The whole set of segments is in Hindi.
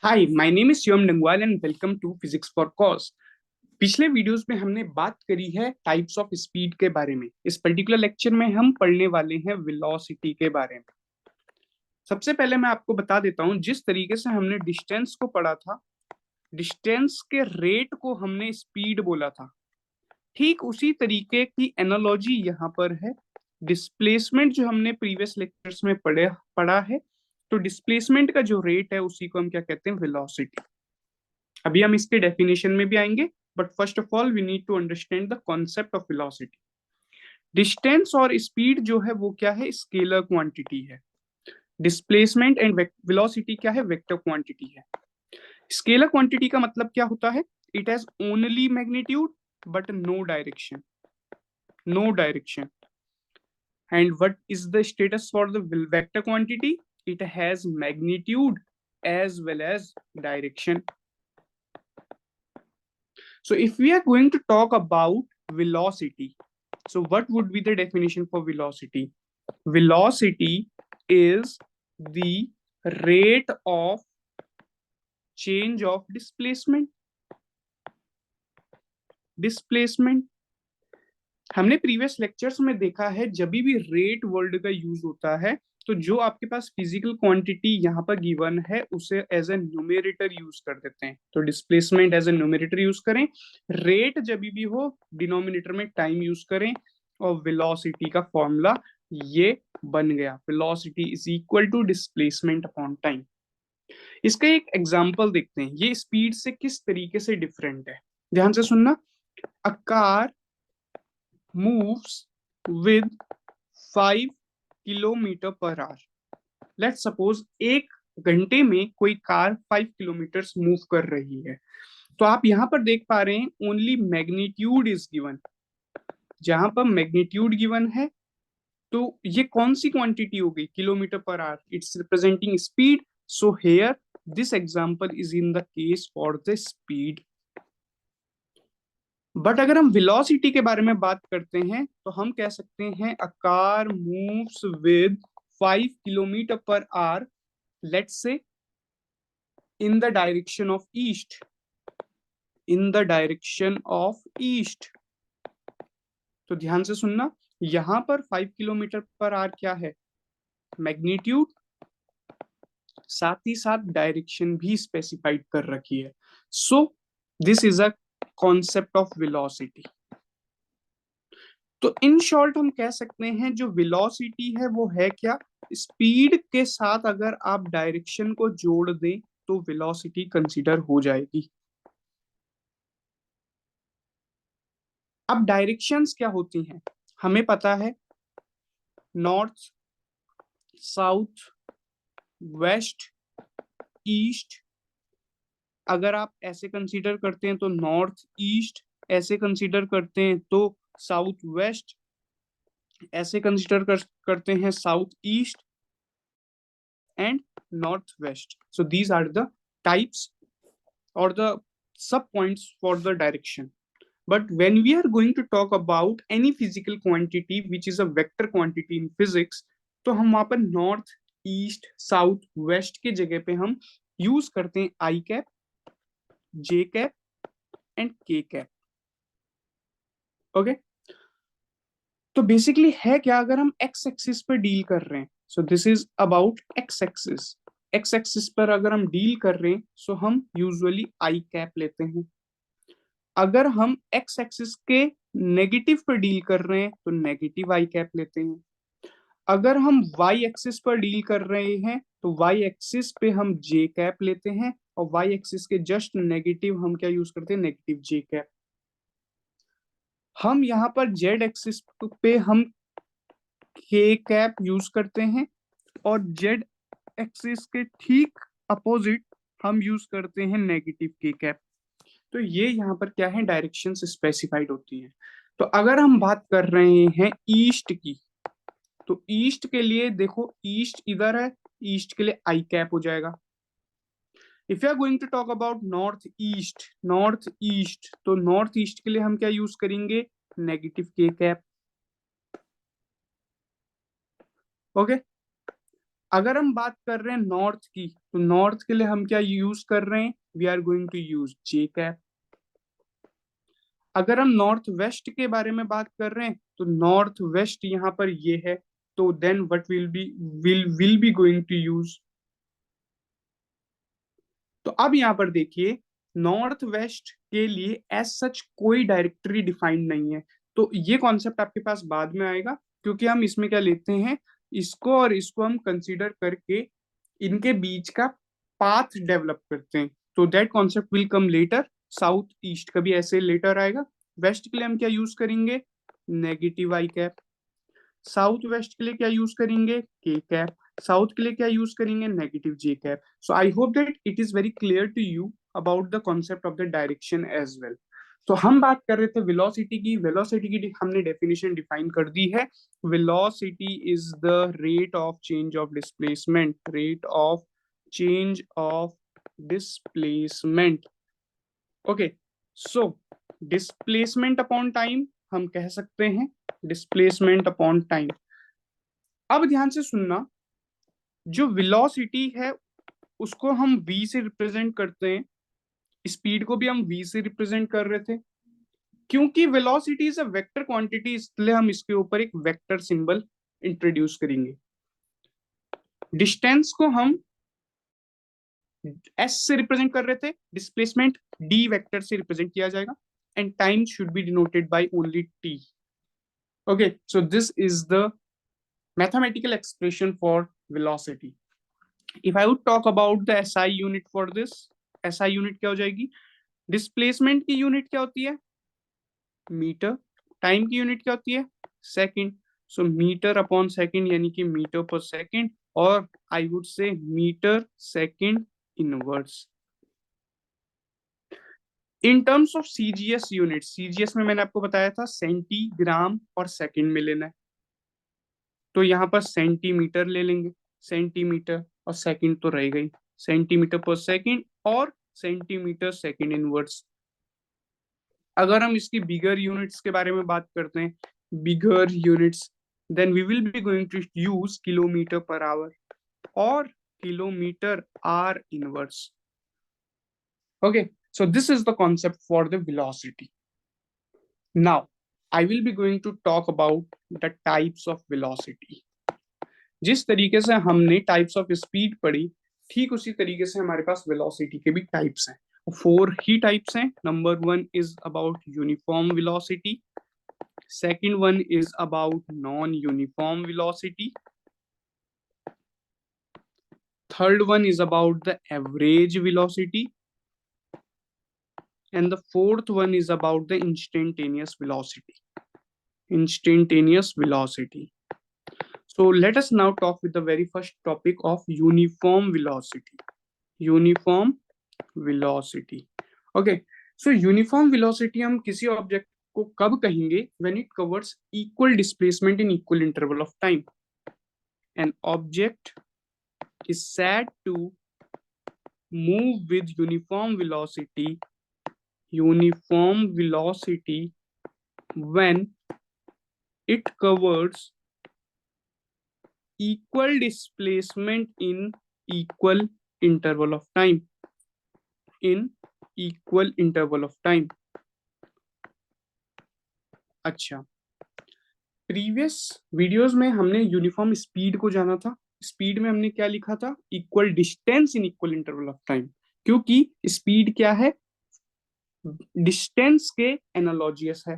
Hi, my name is Shivam Dangwal and welcome to physics for cause. पिछले वीडियोस में हमने बात करी है टाइप्स ऑफ स्पीड के बारे में। इस पर्टिकुलर लेक्चर में हम पढ़ने वाले हैं वेलोसिटी के बारे में। सबसे पहले मैं आपको बता देता हूं, जिस तरीके से हमने डिस्टेंस को पढ़ा था, डिस्टेंस के रेट को हमने स्पीड बोला था। ठीक उसी तरीके की एनालॉजी यहाँ पर है। डिस्प्लेसमेंट जो हमने प्रीवियस लेक्चर्स में पढ़ा है, तो डिस्प्लेसमेंट का जो रेट है उसी को हम क्या कहते हैं, वेलोसिटी। अभी हम इसके डेफिनेशन में भी आएंगे, but first of all we need to understand the concept of velocity. Distance और स्पीड जो है वो क्या है, स्केलर क्वांटिटी है। डिस्प्लेसमेंट एंड वेलोसिटी क्या है, वेक्टर क्वांटिटी है। स्केलर क्वांटिटी का मतलब क्या होता है, it has only magnitude but no direction. And what is the status for the vector quantity, it has magnitude as well as direction. So if we are going to talk about velocity, so what would be the definition for velocity? Velocity is the rate of change of displacement. Displacement हमने प्रीवियस लेक्चर्स में देखा है, जब भी रेट वर्ड का यूज होता है तो जो आपके पास फिजिकल क्वांटिटी यहाँ पर गिवन है उसे एज ए न्यूमेरेटर यूज कर देते हैं। तो displacement as a numerator use करें, रेट जब भी हो डिनोमिनेटर में टाइम यूज करें, और वेलोसिटी का फॉर्मूला ये बन गया, velocity is equal to displacement upon time. इसका एक एग्जांपल देखते हैं, ये स्पीड से किस तरीके से डिफरेंट है। ध्यान से सुनना। A car moves with 5 kilometre per our. Let suppose एक घंटे में कोई कार 5 किलोमीटर मूव कर रही है। तो आप यहां पर देख पा रहे हैं ओनली मैग्नीट्यूड इज गिवन। जहां पर मैग्नीट्यूड गिवन है तो ये कौन सी क्वांटिटी हो गई, kilometre per our, it's representing speed. So here this example is in the case for the speed. But अगर हम वेलोसिटी के बारे में बात करते हैं तो हम कह सकते हैं a car moves with 5 kilometre per our, let's say in the direction of east. In the direction of east, तो ध्यान से सुनना, यहां पर 5 किलोमीटर पर आवर क्या है, मैग्नीट्यूड, साथ ही साथ डायरेक्शन भी स्पेसिफाइड कर रखी है। So this is a concept of velocity. तो इन शॉर्ट हम कह सकते हैं जो वेलोसिटी है वो है क्या, स्पीड के साथ अगर आप डायरेक्शन को जोड़ दें तो वेलोसिटी कंसीडर हो जाएगी। अब डायरेक्शंस क्या होती हैं, हमें पता है, नॉर्थ, साउथ, वेस्ट, ईस्ट। अगर आप ऐसे कंसीडर करते हैं तो नॉर्थ ईस्ट, ऐसे कंसीडर करते हैं तो साउथ वेस्ट, ऐसे कंसीडर करते हैं south east and northwest. So these are the types or the sub points for the direction. But when we are going to talk about any physical quantity which is a vector quantity in physics, तो हम वहां पर नॉर्थ, ईस्ट, साउथ, वेस्ट के जगह पे हम यूज करते हैं आई कैप, जे कैप एंड के कैप। ओके, तो बेसिकली है क्या, अगर हम एक्स एक्सिस पर डील कर रहे हैं, so this is about x axis. X axis पर अगर हम डील कर रहे हैं सो हम यूजुअली आई कैप लेते हैं। अगर हम एक्स एक्सिस के नेगेटिव पर डील कर रहे हैं तो नेगेटिव आई कैप लेते हैं। अगर हम वाई एक्सिस पर डील कर रहे हैं तो वाई एक्सिस पे हम जे कैप लेते हैं, और वाई एक्सिस के जस्ट नेगेटिव हम क्या यूज करते हैं, नेगेटिव जे कैप। हम यहाँ पर जेड एक्सिस पे हम के कैप यूज करते हैं, और जेड एक्सिस के ठीक अपोजिट हम यूज करते हैं नेगेटिव के कैप। तो ये यहाँ पर क्या है, डायरेक्शन स्पेसिफाइड होती है। तो अगर हम बात कर रहे हैं ईस्ट की, तो ईस्ट के लिए देखो, ईस्ट इधर है, ईस्ट के लिए आई कैप हो जाएगा। If you are going to talk about north east, तो नॉर्थ ईस्ट के लिए हम क्या यूज करेंगे, नेगेटिव के कैप। ओके, अगर हम बात कर रहे हैं नॉर्थ की, तो नॉर्थ के लिए हम क्या यूज कर रहे हैं, we are going to use j cap. अगर हम नॉर्थ वेस्ट के बारे में बात कर रहे हैं, तो नॉर्थ वेस्ट यहाँ पर ये है, तो then what will be going to use. तो अब यहाँ पर देखिए, नॉर्थ वेस्ट के लिए एज सच कोई डायरेक्टरी डिफाइंड नहीं है, तो ये कॉन्सेप्ट आपके पास बाद में आएगा, क्योंकि हम इसमें क्या लेते हैं, इसको और इसको हम कंसीडर करके इनके बीच का पाथ डेवलप करते हैं, तो that concept will come later. South east का भी ऐसे लेटर आएगा। वेस्ट के लिए हम क्या यूज करेंगे, नेगेटिव आई कैप। साउथ वेस्ट के लिए क्या यूज करेंगे, के कैप। साउथ के लिए क्या यूज करेंगे, negative j cap. So I hope that it is very clear to you about the concept of the direction as well. तो हम बात कर रहे थे वेलोसिटी की। वेलोसिटी की हमने डेफिनेशन डिफाइन कर दी है। Velocity is the rate of change of displacement, rate of change of displacement. Okay, so displacement upon time हम कह सकते हैं, डिस्प्लेसमेंट अपॉन टाइम। अब ध्यान से सुनना, जो वेलोसिटी है उसको हम v से रिप्रेजेंट करते हैं, स्पीड को भी हम v से रिप्रेजेंट कर रहे थे। क्योंकि velocity is a vector quantity, इसलिए हम इसके ऊपर एक वेक्टर सिंबल इंट्रोड्यूस करेंगे। डिस्टेंस को हम s से रिप्रेजेंट कर रहे थे, डिस्प्लेसमेंट d वेक्टर से रिप्रेजेंट किया जाएगा, and time should be denoted by only t। Okay, so this is the mathematical expression for velocity. If I would talk about the SI unit for this, SI unit क्या हो जाएगी, डिस्प्लेसमेंट की यूनिट क्या होती है, मीटर। टाइम की यूनिट क्या होती है, second. So metre upon second यानी कि मीटर पर सेकंड, और I would say metre second inverse. In terms of CGS unit, CGS में मैंने आपको बताया था सेंटीग्राम और सेकंड में लेना है, तो यहाँ पर सेंटीमीटर ले लेंगे, सेंटीमीटर और सेकंड तो रह गई, सेंटीमीटर पर सेकंड और सेंटीमीटर सेकंड इनवर्स। अगर हम इसकी बिगर यूनिट्स के बारे में बात करते हैं, bigger units, then we will be going to use kilometre per hour और kilometre are inverse. Okay, so this is the concept for the velocity. Now I will be going to talk about the types of velocity. जिस तरीके से हमने टाइप्स ऑफ स्पीड पढ़ी, ठीक उसी तरीके से हमारे पास वेलोसिटी के भी टाइप्स हैं। 4 ही टाइप्स हैं। Number 1 is about uniform velocity, second one is about non uniform velocity, third one is about the average velocity, and the fourth one is about the instantaneous velocity. Instantaneous velocity. So let us now talk with the very first topic of uniform velocity. Uniform velocity. Okay, so uniform velocity हम किसी ऑब्जेक्ट को कब कहेंगे, when it covers equal displacement in equal interval of time. An object is said to move with uniform velocity when it covers equal displacement in equal interval of time. In equal interval of time. अच्छा, प्रीवियस वीडियोस में हमने यूनिफॉर्म स्पीड को जाना था। स्पीड में हमने क्या लिखा था, equal distance in equal interval of time, क्योंकि स्पीड क्या है, डिस्टेंस के एनालॉजियस है।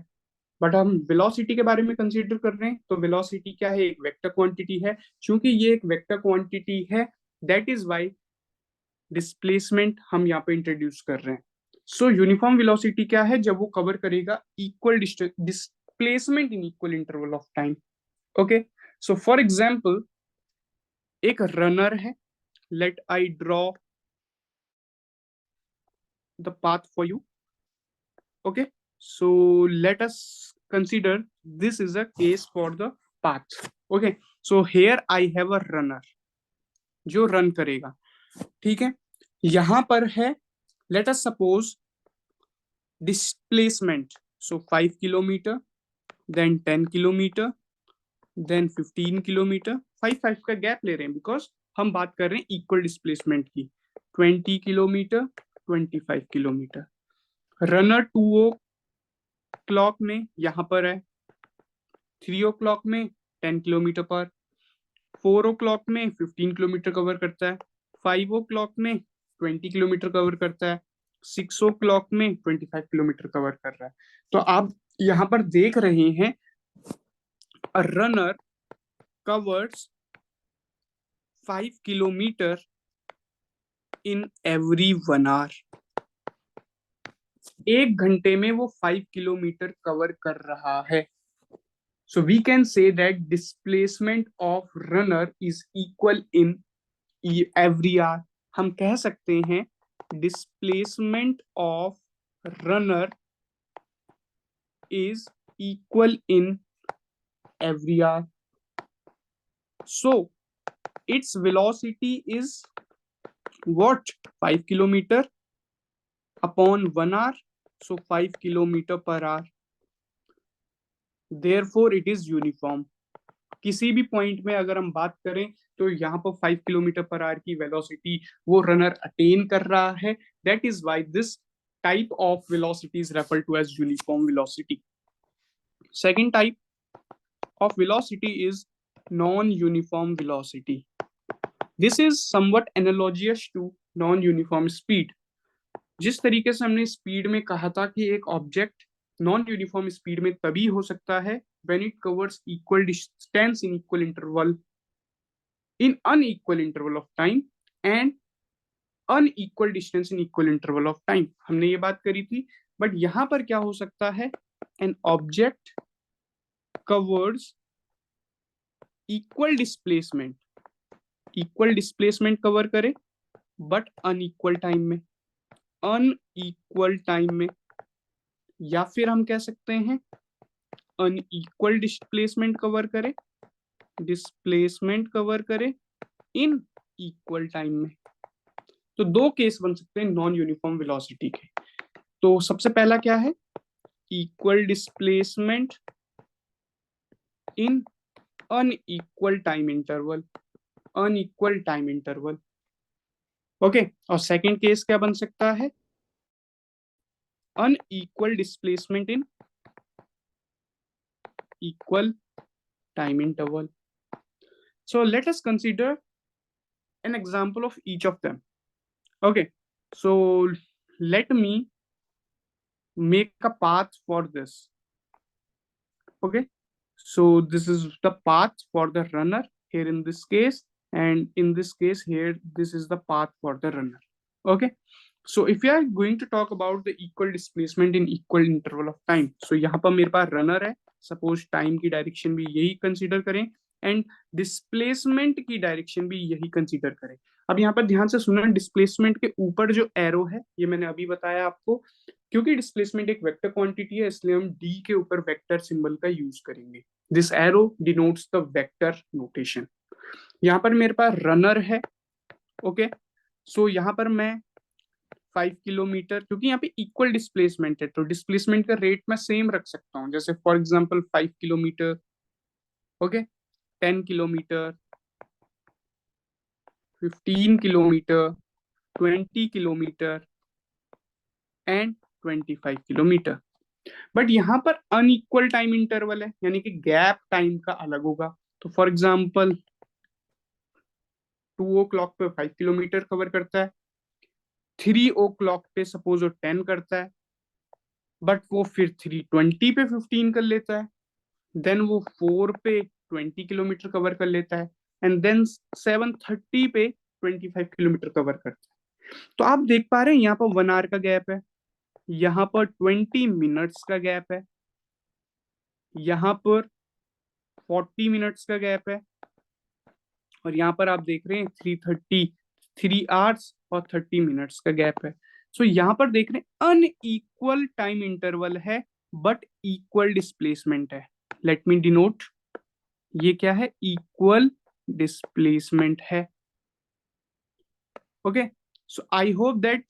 बट हम वेलोसिटी के बारे में कंसीडर कर रहे हैं, तो वेलोसिटी क्या है, एक वेक्टर क्वांटिटी है। क्योंकि ये एक वेक्टर क्वांटिटी है, दैट इज वाई डिस्प्लेसमेंट हम यहाँ पे इंट्रोड्यूस कर रहे हैं। सो यूनिफॉर्म वेलोसिटी क्या है, जब वो कवर करेगा equal displacement in equal interval of time. Okay, so for example एक रनर है, let I draw the path for you. Okay, so let us consider this is a case for the path. Okay, so here I have a runner जो रन करेगा, ठीक है। यहां पर है, let us suppose displacement, so 5 kilometre, then 10 kilometre, then 15 kilometre, 5 का गैप ले रहे हैं बिकॉज हम बात कर रहे हैं इक्वल डिस्प्लेसमेंट की, 20 किलोमीटर, 25 किलोमीटर। रनर 2 o'clock में यहाँ पर है, 3 o'clock में 10 किलोमीटर पर, 4 o'clock में 15 किलोमीटर कवर करता है, 5 o'clock में 20 किलोमीटर कवर करता है, 6 o'clock में 25 किलोमीटर कवर कर रहा है। तो आप यहाँ पर देख रहे हैं a runner covers 5 kilometer in every 1 hour। 1 घंटे में वो 5 किलोमीटर कवर कर रहा है। So we can say that displacement of runner is equal in every hour। हम कह सकते हैं displacement of runner is equal in every hour। So its velocity is what? 5 kilometer upon 1 hour, so 5 kilometer per hour। Therefore it is uniform। किसी भी पॉइंट में अगर हम बात करें तो यहाँ पर 5 किलोमीटर पर आवर की वेलोसिटी वो रनर अटेन कर रहा है। That is why this type of velocity is referred to as uniform velocity. Second type of velocity is non-uniform velocity। This is somewhat analogous to non-uniform speed। जिस तरीके से हमने स्पीड में कहा था कि एक ऑब्जेक्ट नॉन यूनिफॉर्म स्पीड में तभी हो सकता है when it covers equal distance in equal interval in unequal interval of time and unequal distance in equal interval of time। हमने ये बात करी थी। बट यहां पर क्या हो सकता है, an object covers equal displacement cover करे बट अनइक्वल टाइम में, या फिर हम कह सकते हैं अनइक्वल डिस्प्लेसमेंट कवर करे इन इक्वल टाइम में। तो दो केस बन सकते हैं नॉन यूनिफॉर्म वेलोसिटी के। तो सबसे पहला क्या है, इक्वल डिस्प्लेसमेंट इन अनइक्वल टाइम इंटरवल। ओके, और सेकंड केस क्या बन सकता है, unequal displacement in equal time interval। So let us consider an example of each of them। Okay, so let me make a path for this। Okay, so this is the path for the runner here in this case, and in this case here this is the path for the runner। Okay, so if you are going to talk about the equal displacement in equal interval of time, so यहाँ पर मेरे पास रनर है, सपोज टाइम की डायरेक्शन भी यही कंसीडर करें एंड डिस्प्लेसमेंट की डायरेक्शन भी यही कंसीडर करें। अब यहाँ पर ध्यान से सुनना, डिस्प्लेसमेंट के ऊपर जो एरो है ये मैंने अभी बताया आपको, क्योंकि डिस्प्लेसमेंट एक वेक्टर क्वांटिटी है इसलिए हम डी के ऊपर वेक्टर सिंबल का यूज करेंगे। This arrow denotes the vector notation. यहाँ पर मेरे पास रनर है। ओके, सो यहाँ पर मैं 5 किलोमीटर, क्योंकि यहाँ पे इक्वल डिस्प्लेसमेंट है तो डिस्प्लेसमेंट का रेट मैं सेम रख सकता हूँ, जैसे for example 5 kilometre, okay, 10 kilometre, 15 kilometre, 20 kilometre and 25 kilometre. But यहाँ पर अनइक्वल टाइम इंटरवल है, यानी कि गैप टाइम का अलग होगा। तो फॉर एग्जांपल 2 o'clock पे 5 किलोमीटर कवर करता है, 3 o'clock पे सपोज वो 10 करता है, बट वो फिर 3:20 पे 15 कर लेता है, देन वो 4 पे 20 किलोमीटर कवर कर लेता है, एंड देन 7:30 पे 25 किलोमीटर कवर करता है। तो आप देख पा रहे हैं यहाँ पर 1 आवर का गैप है, यहाँ पर 20 मिनट्स का गैप है, यहाँ पर 40 मिनट्स का गैप है, और यहाँ पर आप देख रहे हैं 3 आवर्स और 30 मिनट्स का गैप है। सो यहाँ पर देख रहे हैं अनइक्वल टाइम इंटरवल है बट इक्वल डिस्प्लेसमेंट है। लेट मी डिनोट, ये क्या है, इक्वल डिस्प्लेसमेंट है। Okay, so I hope that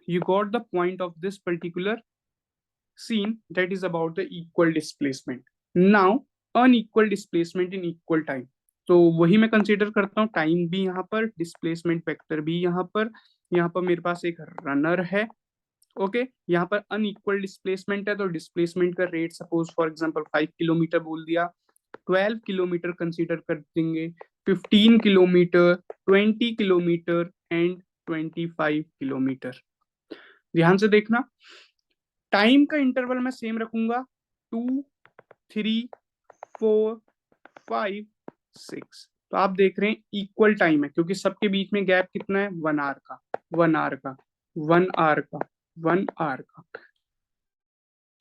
you got the point of this particular scene, that is about the equal displacement। Now unequal displacement in equal time। तो वही मैं कंसीडर करता हूँ, टाइम भी यहाँ पर, डिस्प्लेसमेंट वेक्टर भी यहाँ पर मेरे पास एक रनर है। ओके यहाँ पर अनइक्वल डिस्प्लेसमेंट है, तो डिस्प्लेसमेंट का rate suppose for example 5 kilometre बोल दिया, 12 किलोमीटर कंसीडर कर देंगे, 15 किलोमीटर, 20 किलोमीटर एंड 25 किलोमीटर। ध्यान से देखना, टाइम का इंटरवल मैं सेम रखूंगा, 2, 3, 4, 5, 6। तो आप देख रहे हैं इक्वल टाइम है, क्योंकि सबके बीच में गैप कितना है, 1 आवर का, 1 आवर का, 1 आवर का, 1 आवर का।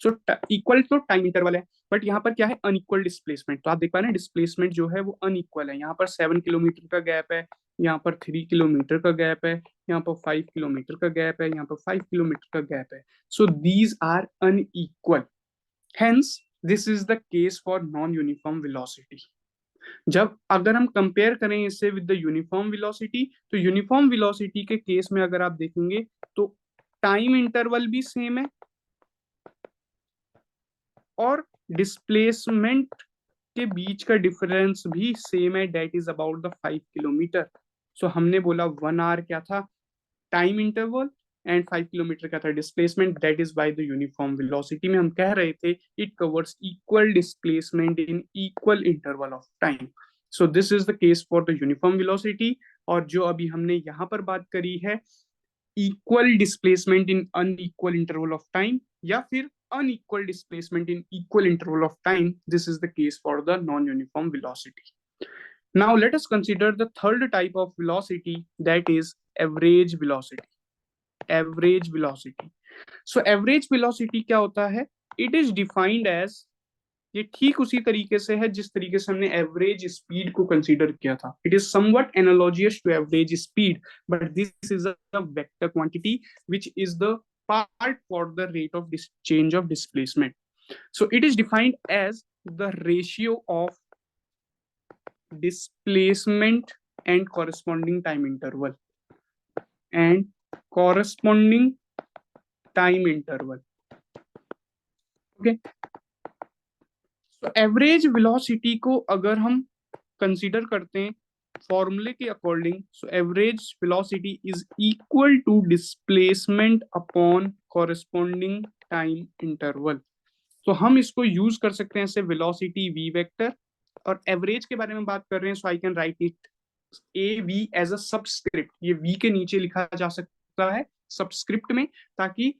सो इक्वल तो टाइम इंटरवल है, बट यहाँ पर क्या है, अनइक्वल डिस्प्लेसमेंट। तो आप देख पा रहे हैं डिस्प्लेसमेंट जो है वो अनइक्वल है। यहाँ पर 7 किलोमीटर का गैप है, यहाँ पर 3 किलोमीटर का गैप है, यहाँ पर 5 किलोमीटर का गैप है, यहाँ पर 5 किलोमीटर का गैप है। So these are unequal, hence this is the case for non uniform velocity. जब अगर हम कंपेयर करें इससे विद द यूनिफॉर्म वेलोसिटी, तो यूनिफॉर्म वेलोसिटी के केस में अगर आप देखेंगे तो टाइम इंटरवल भी सेम है और डिस्प्लेसमेंट के बीच का डिफरेंस भी सेम है, that is about the 5 kilometre. So हमने बोला 1 आवर क्या था टाइम इंटरवल एंड 5 किलोमीटर का था displacement, that is by the uniform velocity में हम कह रहे थे it covers equal displacement in equal interval of time. So this is the case for the uniform velocity. और जो अभी हमने यहाँ पर बात करी है equal displacement in unequal interval of time या फिर unequal displacement in equal interval of time, this is the case for the non-uniform velocity. Now let us consider the third type of velocity, that is average velocity. Average velocity. So average velocity क्या होता है? It is defined as, ये ठीक उसी तरीके से है जिस तरीके से हमने एवरेज स्पीड को कंसीडर किया था। It is somewhat analogous to average speed, but this is a vector quantity which is the part for the rate of change of displacement. So it is defined as the ratio of displacement and corresponding time interval and corresponding time interval. Okay. So average velocity को अगर हम कंसीडर करते हैं फॉर्मूले के according, so average velocity is equal to displacement upon corresponding time interval. तो हम इसको यूज कर सकते हैं ऐसे वेलोसिटी वी वेक्टर, और एवरेज के बारे में बात कर रहे हैं, so I can write it a v as a subscript, ये वी के नीचे लिखा जा सकता है सबस्क्रिप्ट में, ताकि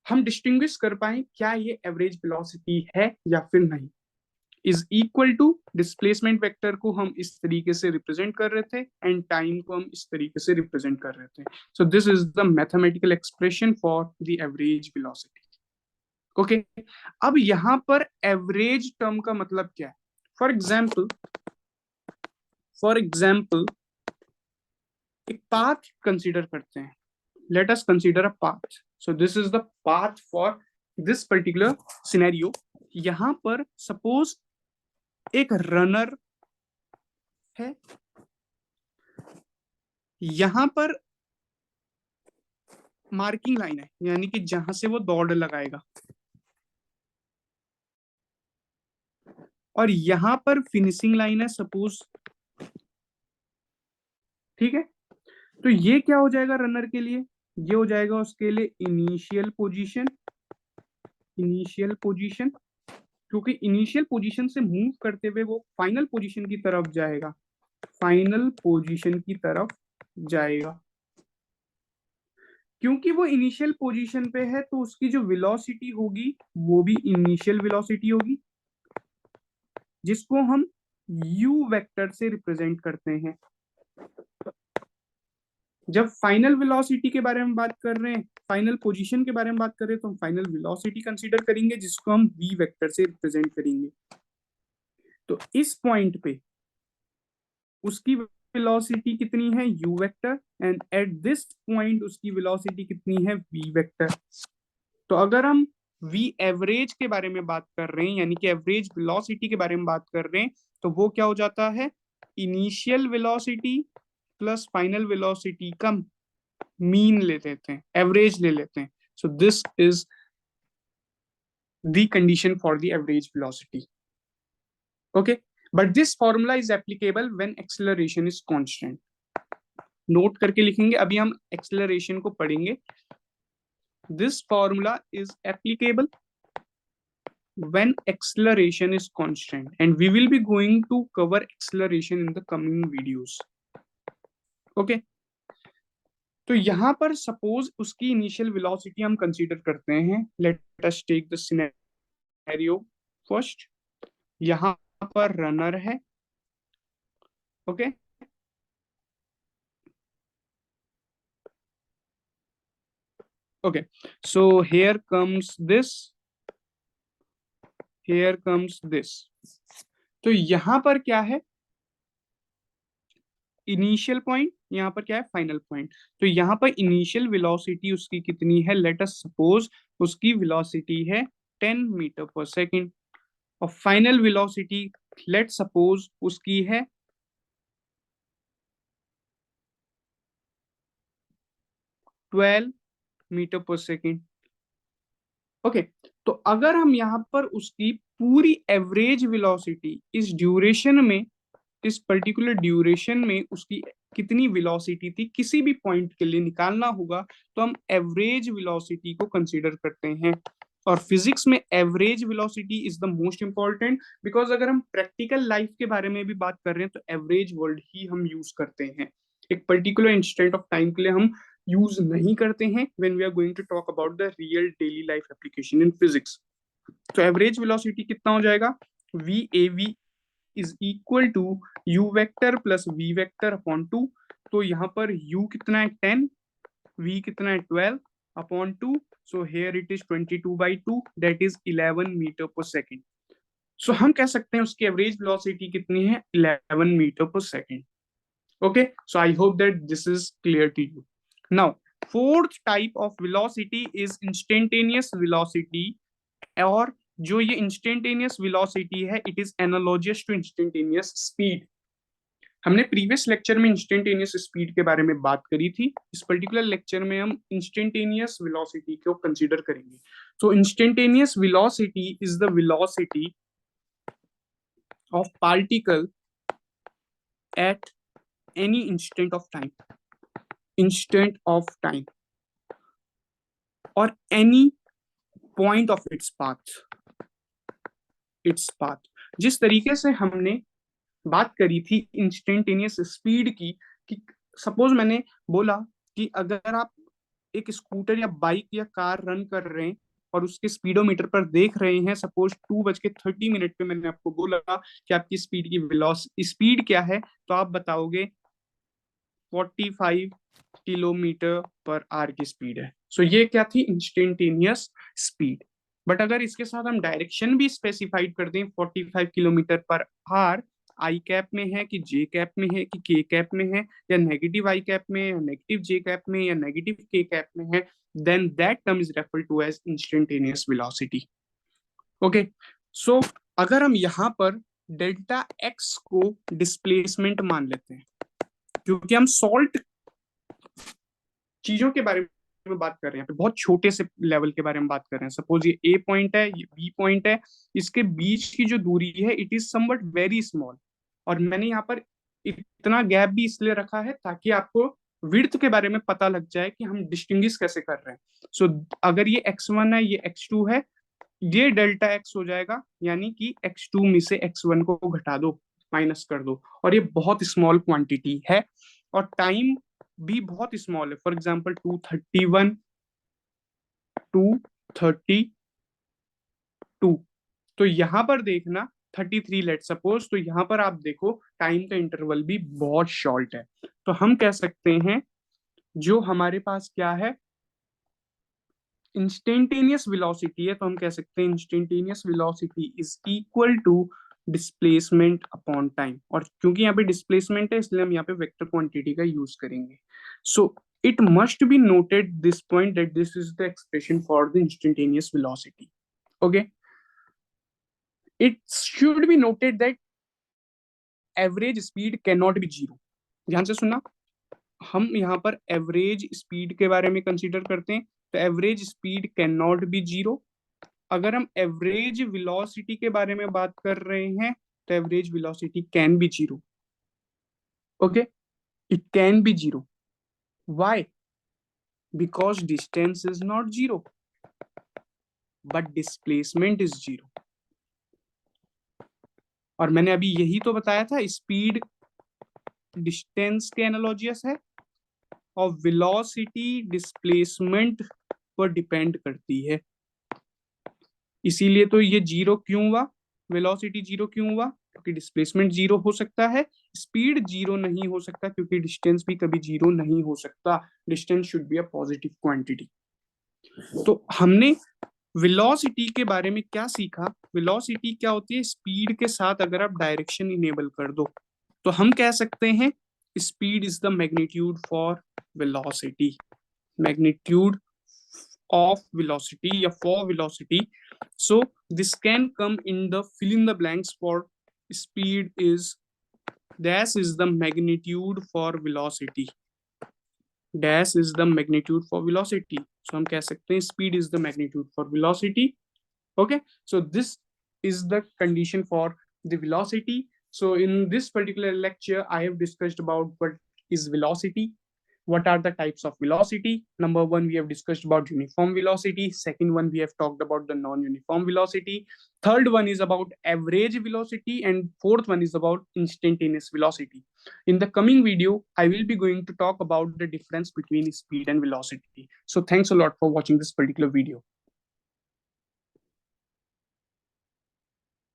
हम डिस्टिंग्विश कर पाए क्या ये एवरेज वेलोसिटी है या फिर नहीं। Is equal to displacement vector को हम इस तरीके से रिप्रेजेंट कर रहे थे एंड टाइम को हम इस तरीके से रिप्रेजेंट कर रहे थे। So this is the mathematical expression for the average velocity. Okay, अब यहां पर एवरेज टर्म का मतलब क्या है? फॉर एग्जाम्पल एक पाथ कंसीडर करते हैं, let us consider a path. So this is the path for this particular scenario. यहां पर सपोज एक रनर है, यहां पर मार्किंग लाइन है, यानी कि जहां से वो दौड़ लगाएगा, और यहां पर फिनिशिंग लाइन है सपोज। ठीक है, तो ये क्या हो जाएगा रनर के लिए? ये हो जाएगा उसके लिए इनिशियल पोजीशन। इनिशियल पोजीशन, क्योंकि इनिशियल पोजीशन से मूव करते हुए वो फाइनल पोजीशन की तरफ जाएगा, फाइनल पोजीशन की तरफ जाएगा। क्योंकि वो इनिशियल पोजीशन पे है, तो उसकी जो वेलोसिटी होगी वो भी इनिशियल वेलोसिटी होगी, जिसको हम यू वेक्टर से रिप्रेजेंट करते हैं। जब फाइनल वेलोसिटी के बारे में बात कर रहे हैं, फाइनल पोजीशन के बारे में बात कर रहे हैं, तो हम फाइनल वेलोसिटी कंसीडर करेंगे, जिसको हम वी वेक्टर से रिप्रेजेंट करेंगे। तो इस पॉइंट पे उसकी वेलोसिटी कितनी है, you vector, and at this point उसकी वेलोसिटी कितनी है, वी वेक्टर। तो अगर हम वी एवरेज के बारे में बात कर रहे हैं, यानी कि एवरेज वेलोसिटी के बारे में बात कर रहे हैं, तो वो क्या हो जाता है, initial velocity plus final velocity का मीन ले लेते हैं, एवरेज ले लेते हैं। So this is the condition for the average velocity. Okay, but this formula is applicable when acceleration is constant. Note करके लिखेंगे, अभी हम एक्सेलरेशन को पढ़ेंगे। This formula is applicable when acceleration is constant, and we will be going to cover acceleration in the coming videos. Okay, तो यहाँ पर सपोज उसकी इनिशियल वेलोसिटी हम कंसीडर करते हैं। Let us take the scenario first. यहाँ पर रनर है, okay okay, so here comes this, here comes this। तो यहाँ पर क्या है, इनिशियल पॉइंट, यहाँ पर क्या है, फाइनल पॉइंट। तो यहाँ पर इनिशियल वेलोसिटी उसकी कितनी है, लेट अस सपोज उसकी वेलोसिटी है 10 मीटर पर सेकेंड, और फाइनल वेलोसिटी लेट सपोज उसकी है 12 मीटर पर सेकेंड। ओके, तो अगर हम यहाँ पर उसकी पूरी एवरेज वेलोसिटी इस ड्यूरेशन में, इस पर्टिकुलर ड्यूरेशन में उसकी कितनी वेलोसिटी थी किसी भी पॉइंट के लिए निकालना होगा, तो हम एवरेज वेलोसिटी को कंसीडर करते हैं। और फिजिक्स में average velocity is the most important, because अगर हम प्रैक्टिकल लाइफ के बारे में भी बात कर रहे हैं तो एवरेज वर्ड ही हम यूज करते हैं। एक पर्टिकुलर इंस्टेंट ऑफ टाइम के लिए हम यूज नहीं करते हैं when we are going to talk about the real daily life application in physics. तो एवरेज वेलोसिटी कितना हो जाएगा, v a v is equal to u vector plus v vector upon 2। तो यहाँ पर u कितना है 10, v कितना है 12 upon 2, so here it is 22/2, that is 11 metre पर सेकेंड। सो हम कह सकते हैं उसकी एवरेज वेलोसिटी कितनी है, 11 मीटर पर second. Okay, so I hope that this is clear to you. Now fourth type of velocity is instantaneous velocity, और जो ये इंस्टेंटेनियस वेलोसिटी है it is analogous to instantaneous speed. हमने प्रीवियस लेक्चर में इंस्टेंटेनियस स्पीड के बारे में बात करी थी, इस पर्टिकुलर लेक्चर में हम इंस्टेंटेनियस वेलोसिटी को कंसीडर करेंगे। तो instantaneous velocity is the velocity of particle at any instant of time, instant of time और any point of its path, its path. जिस तरीके से हमने बात करी थी इंस्टेंटेनियस स्पीड की, कि सपोज मैंने बोला कि अगर आप एक स्कूटर या बाइक या कार रन कर रहे हैं और उसके स्पीडोमीटर पर देख रहे हैं, सपोज 2:30 पे मैंने आपको बोला कि आपकी स्पीड की वेलोसिटी स्पीड क्या है, तो आप बताओगे 45 किलोमीटर पर आवर की स्पीड है। सो ये क्या थी, इंस्टेंटेनियस स्पीड। बट अगर इसके साथ हम डायरेक्शन भी स्पेसिफाइड कर दें 45 kilometre per our, I cap में है कि जे कैप में है कि के कैप में है, या नेगेटिव आई कैप में या नेगेटिव जे कैप में या नेगेटिव के कैप में है, then that term is referred to as instantaneous velocity. Okay, so अगर हम यहाँ पर डेल्टा एक्स को डिस्प्लेसमेंट मान लेते हैं, क्योंकि हम सॉल्ट चीजों के बारे में बात कर रहे हैं, बहुत छोटे से लेवल के बारे में बात कर रहे हैं। सपोज ये ए पॉइंट है, ये बी पॉइंट है, इसके बीच की जो दूरी है it is somewhat very small, और मैंने यहाँ पर इतना गैप भी इसलिए रखा है ताकि आपको विड्थ के बारे में पता लग जाए कि हम डिस्टिंग्विश कैसे कर रहे हैं। सो अगर ये x1 है, ये x2 है, ये डेल्टा x हो जाएगा, यानी कि x2 में से x1 को घटा दो, माइनस कर दो, और ये बहुत स्मॉल क्वांटिटी है और टाइम भी बहुत स्मॉल है। फॉर एग्जाम्पल 231, 232, तो यहाँ पर देखना 33 लेट सपोज, तो यहाँ पर आप देखो टाइम का इंटरवल भी बहुत शॉर्ट है। तो हम कह सकते हैं जो हमारे पास क्या है, इंस्टेंटेनियस वेलोसिटी है, तो हम कह सकते हैं instantaneous velocity is equal to displacement upon time. और क्योंकि यहाँ पे डिस्प्लेसमेंट है इसलिए हम यहाँ पे वेक्टर क्वांटिटी का यूज करेंगे। सो it must be noted this point that this is the expression for the instantaneous velocity. Okay, it should be noted that average speed cannot be zero. ध्यान से सुनना, हम यहाँ पर एवरेज स्पीड के बारे में कंसीडर करते हैं, तो average speed can not be zero. अगर हम एवरेज वेलोसिटी के बारे में बात कर रहे हैं the average velocity can be 0. Okay, it can be 0. Why? Because distance is not 0, but displacement is 0. और मैंने अभी यही तो बताया था, स्पीड डिस्टेंस के एनालॉजियस है और वेलोसिटी डिस्प्लेसमेंट पर डिपेंड करती है। इसीलिए तो ये 0 क्यों हुआ, वेलोसिटी 0 क्यों हुआ, क्योंकि डिस्प्लेसमेंट 0 हो सकता है, स्पीड 0 नहीं हो सकता, क्योंकि डिस्टेंस भी कभी 0 नहीं हो सकता। Distance should be a positive quantity. तो हमने वेलोसिटी के बारे में क्या सीखा? वेलोसिटी क्या होती है? स्पीड के साथ अगर आप डायरेक्शन इनेबल कर दो तो हम कह सकते हैं speed is the magnitude for velocity, magnitude of velocity या for velocity. So this can come in the fill in the blanks for speed is dash is the magnitude for velocity, dash is the magnitude for velocity. So हम कह सकते हैं speed is the magnitude for velocity. Okay, so this is the condition for the velocity. So in this particular lecture I have discussed about what is velocity, what are the types of velocity. Number one, we have discussed about uniform velocity. Second one, we have talked about the non-uniform velocity. Third one is about average velocity, and fourth one is about instantaneous velocity. In the coming video I will be going to talk about the difference between speed and velocity. So thanks a lot for watching this particular video.